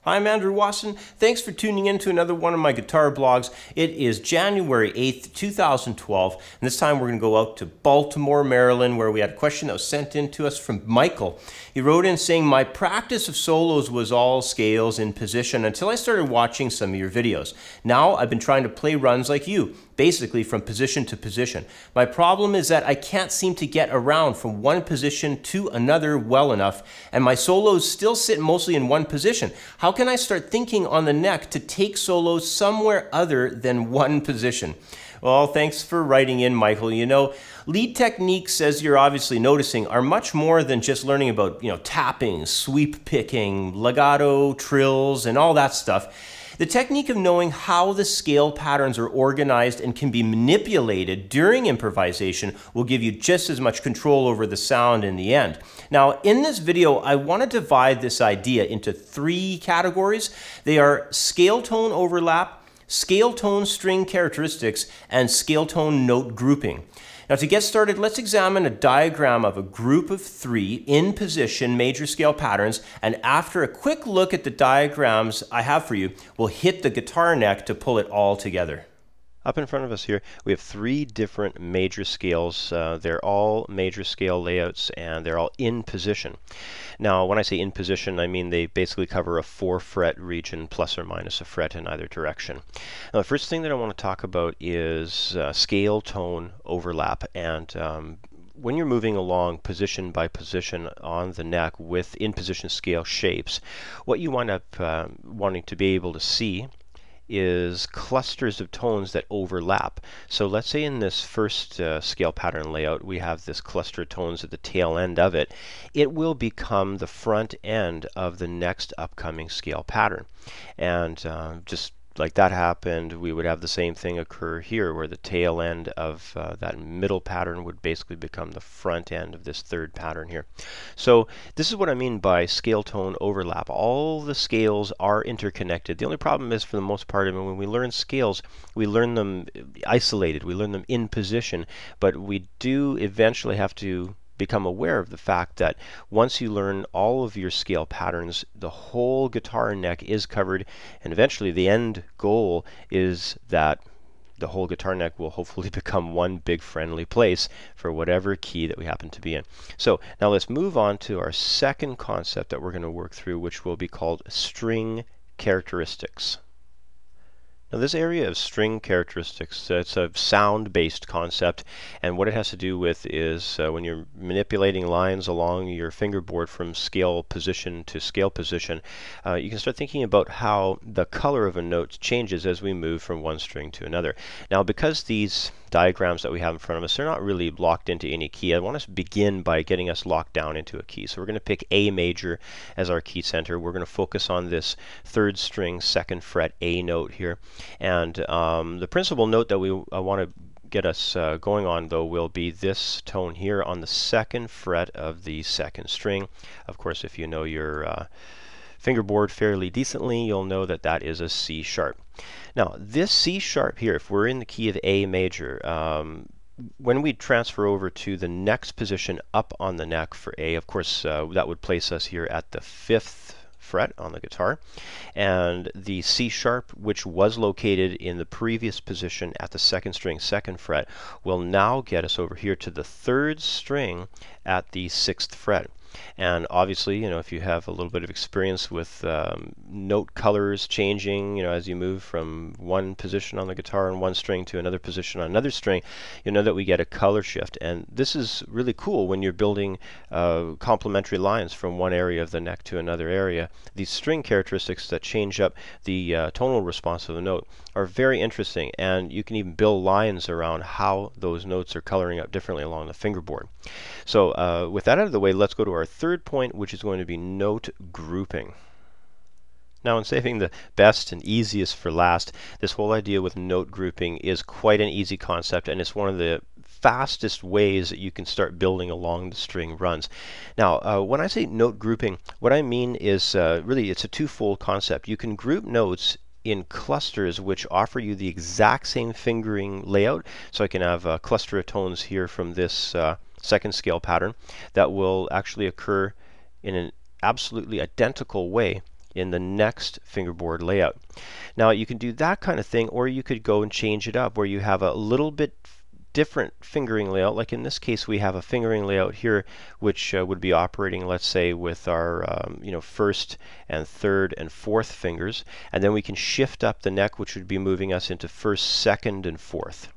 Hi, I'm Andrew Wasson. Thanks for tuning in to another one of my guitar blogs. It is January 8th, 2012, and this time we're going to go out to Baltimore, Maryland, where we had a question that was sent in to us from Michael. He wrote in saying, my practice of solos was all scales in position until I started watching some of your videos. Now I've been trying to play runs like you, basically from position to position. My problem is that I can't seem to get around from one position to another well enough, and my solos still sit mostly in one position. How can I start thinking on the neck to take solos somewhere other than one position? Well, thanks for writing in, Michael. You know, lead techniques, as you're obviously noticing, are much more than just learning about, tapping, sweep picking, legato, trills, and all that stuff. The technique of knowing how the scale patterns are organized and can be manipulated during improvisation will give you just as much control over the sound in the end. Now, in this video, I want to divide this idea into three categories. They are scale tone overlap, scale tone string characteristics, and scale tone note grouping. Now, to get started, let's examine a diagram of a group of three in position major scale patterns, and after a quick look at the diagrams I have for you, we'll hit the guitar neck to pull it all together. Up in front of us here, we have three different major scales. They're all major scale layouts, and they're all in position. Now, when I say in position, I mean they basically cover a 4-fret region plus or minus a fret in either direction. Now, the first thing that I want to talk about is scale tone overlap. And when you're moving along position by position on the neck with in-position scale shapes, what you wind up wanting to be able to see is clusters of tones that overlap. So let's say in this first scale pattern layout we have this cluster of tones at the tail end of it. It will become the front end of the next upcoming scale pattern. And just like that happened, we would have the same thing occur here, where the tail end of that middle pattern would basically become the front end of this third pattern here. So this is what I mean by scale tone overlap. All the scales are interconnected. The only problem is, for the most part, when we learn scales, we learn them isolated, we learn them in position, but we do eventually have to become aware of the fact that once you learn all of your scale patterns, the whole guitar neck is covered, and eventually the end goal is that the whole guitar neck will hopefully become one big friendly place for whatever key that we happen to be in. So now let's move on to our second concept that we're going to work through, which will be called string characteristics. Now, this area of string characteristics, it's a sound-based concept, and what it has to do with is when you're manipulating lines along your fingerboard from scale position to scale position, you can start thinking about how the color of a note changes as we move from one string to another. Now, because these diagrams that we have in front of us, they're not really locked into any key. I want to begin by getting us locked down into a key. So we're going to pick A major as our key center. We're going to focus on this third string, 2nd fret A note here. And the principal note that I want to get us going on, though, will be this tone here on the 2nd fret of the 2nd string. Of course, if you know your fingerboard fairly decently, you'll know that that is a C sharp. Now, this C sharp here, if we're in the key of A major, when we transfer over to the next position up on the neck for A, of course, that would place us here at the 5th fret on the guitar, and the C sharp, which was located in the previous position at the 2nd string, 2nd fret, will now get us over here to the 3rd string at the 6th fret. And obviously, if you have a little bit of experience with note colors changing, as you move from one position on the guitar on one string to another position on another string, you know that we get a color shift. And this is really cool when you're building complementary lines from one area of the neck to another area. These string characteristics that change up the tonal response of the note are very interesting, and you can even build lines around how those notes are coloring up differently along the fingerboard. So with that out of the way, let's go to our third point, which is going to be note grouping. Now, in saving the best and easiest for last, this whole idea with note grouping is quite an easy concept, and it's one of the fastest ways that you can start building along the string runs. Now, when I say note grouping, what I mean is really it's a twofold concept. You can group notes in clusters which offer you the exact same fingering layout. So I can have a cluster of tones here from this second scale pattern that will actually occur in an absolutely identical way in the next fingerboard layout. Now you can do that kind of thing, or you could go and change it up where you have a little bit different fingering layout. Like in this case, we have a fingering layout here which would be operating, let's say, with our first and third and fourth fingers, and then we can shift up the neck, which would be moving us into first, second, and fourth.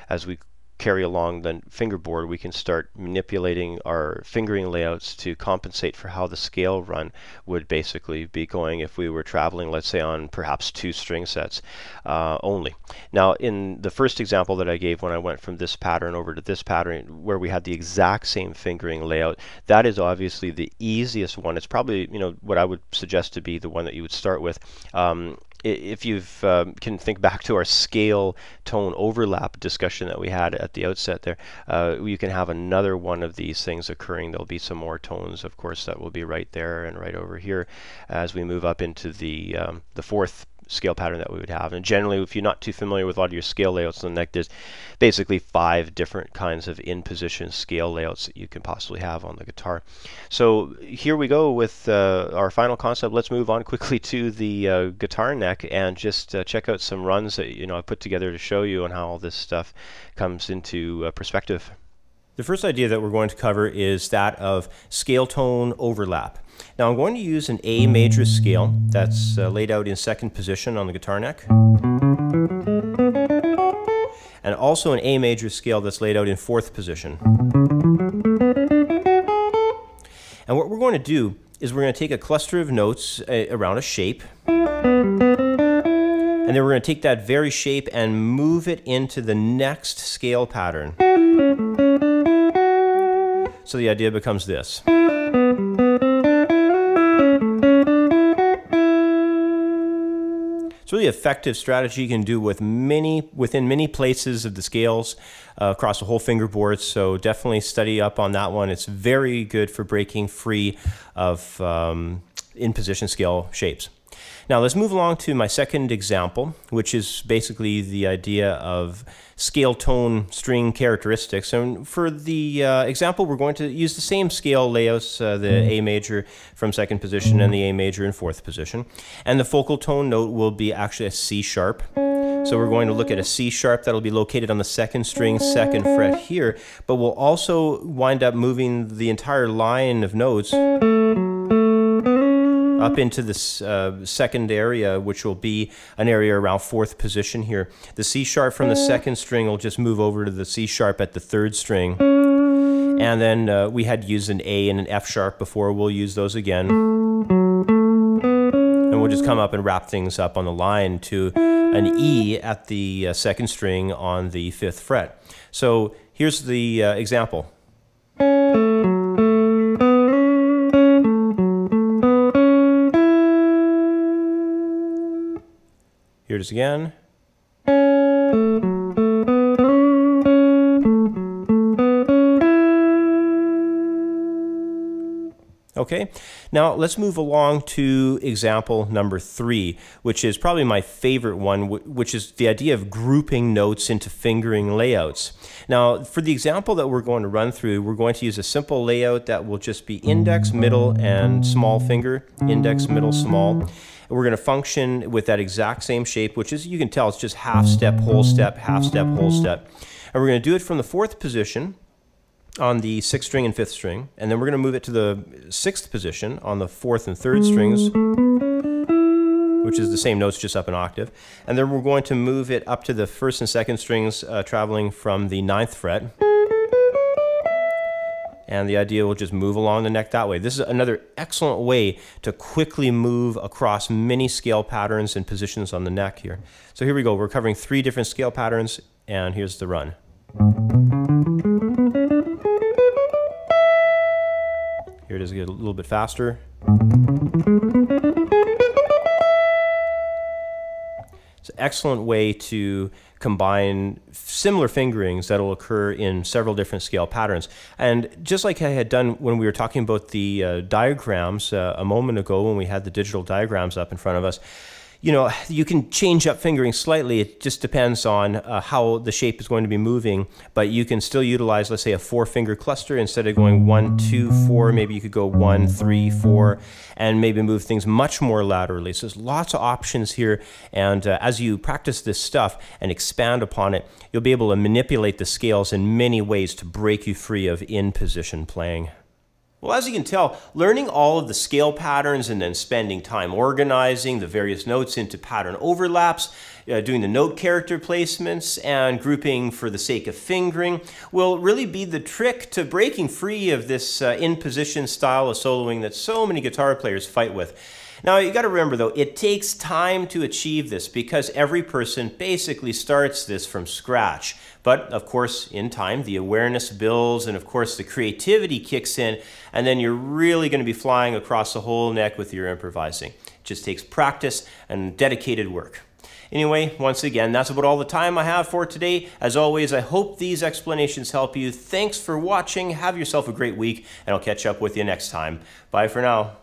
As we carry along the fingerboard, we can start manipulating our fingering layouts to compensate for how the scale run would basically be going if we were traveling, let's say, on perhaps 2 string sets only. Now, in the first example that I gave, when I went from this pattern over to this pattern where we had the exact same fingering layout, that is obviously the easiest one. It's probably, what I would suggest to be the one that you would start with. If you can think back to our scale tone overlap discussion that we had at the outset there, you can have another one of these things occurring. There'll be some more tones, of course, that will be right there and right over here as we move up into the fourth scale pattern that we would have. And generally, if you're not too familiar with a lot of your scale layouts on the neck, there's basically 5 different kinds of in-position scale layouts that you can possibly have on the guitar. So here we go with our final concept. Let's move on quickly to the guitar neck and just check out some runs that I put together to show you on how all this stuff comes into perspective. The first idea that we're going to cover is that of scale tone overlap. Now I'm going to use an A major scale that's laid out in second position on the guitar neck, and also an A major scale that's laid out in fourth position. And what we're going to do is we're going to take a cluster of notes around a shape, and then we're going to take that very shape and move it into the next scale pattern. So the idea becomes this. It's a really effective strategy you can do with within many places of the scales across the whole fingerboard, so definitely study up on that one. It's very good for breaking free of in-position scale shapes. Now let's move along to my second example, which is basically the idea of scale tone string characteristics. And for the example, we're going to use the same scale layouts, the A major from second position and the A major in fourth position. And the focal tone note will be actually a C sharp. So we're going to look at a C sharp that'll be located on the second string, second fret here, but we'll also wind up moving the entire line of notes up into this second area, which will be an area around fourth position here. The C sharp from the second string will just move over to the C sharp at the third string. And then we had used an A and an F sharp before. We'll use those again. And we'll just come up and wrap things up on the line to an E at the second string on the fifth fret. So here's the example. Here it is again. Okay, now let's move along to example number 3, which is probably my favorite one, which is the idea of grouping notes into fingering layouts. Now, for the example that we're going to run through, we're going to use a simple layout that will just be index, middle, and small finger, index, middle, small. We're going to function with that exact same shape, which is, you can tell, it's just half step, whole step, half step, whole step. And we're going to do it from the fourth position on the sixth string and fifth string, and then we're going to move it to the sixth position on the fourth and third strings, which is the same notes, just up an octave. And then we're going to move it up to the first and second strings, traveling from the ninth fret. And the idea will just move along the neck that way. This is another excellent way to quickly move across many scale patterns and positions on the neck here. So here we go. We're covering 3 different scale patterns, and here's the run. Here it is, get a little bit faster. It's an excellent way to combine similar fingerings that will occur in several different scale patterns. And just like I had done when we were talking about the diagrams a moment ago, when we had the digital diagrams up in front of us, You know, you can change up fingering slightly. It just depends on how the shape is going to be moving, but you can still utilize, let's say, a 4-finger cluster. Instead of going 1, 2, 4, maybe you could go 1, 3, 4, and maybe move things much more laterally. So there's lots of options here, and as you practice this stuff and expand upon it, you'll be able to manipulate the scales in many ways to break you free of in-position playing. Well, as you can tell, learning all of the scale patterns and then spending time organizing the various notes into pattern overlaps, doing the note character placements, and grouping for the sake of fingering will really be the trick to breaking free of this in-position style of soloing that so many guitar players fight with. Now, you got to remember, though, it takes time to achieve this because every person basically starts this from scratch. But, of course, in time, the awareness builds and, of course, the creativity kicks in, and then you're really going to be flying across the whole neck with your improvising. It just takes practice and dedicated work. Anyway, once again, that's about all the time I have for today. As always, I hope these explanations help you. Thanks for watching. Have yourself a great week, and I'll catch up with you next time. Bye for now.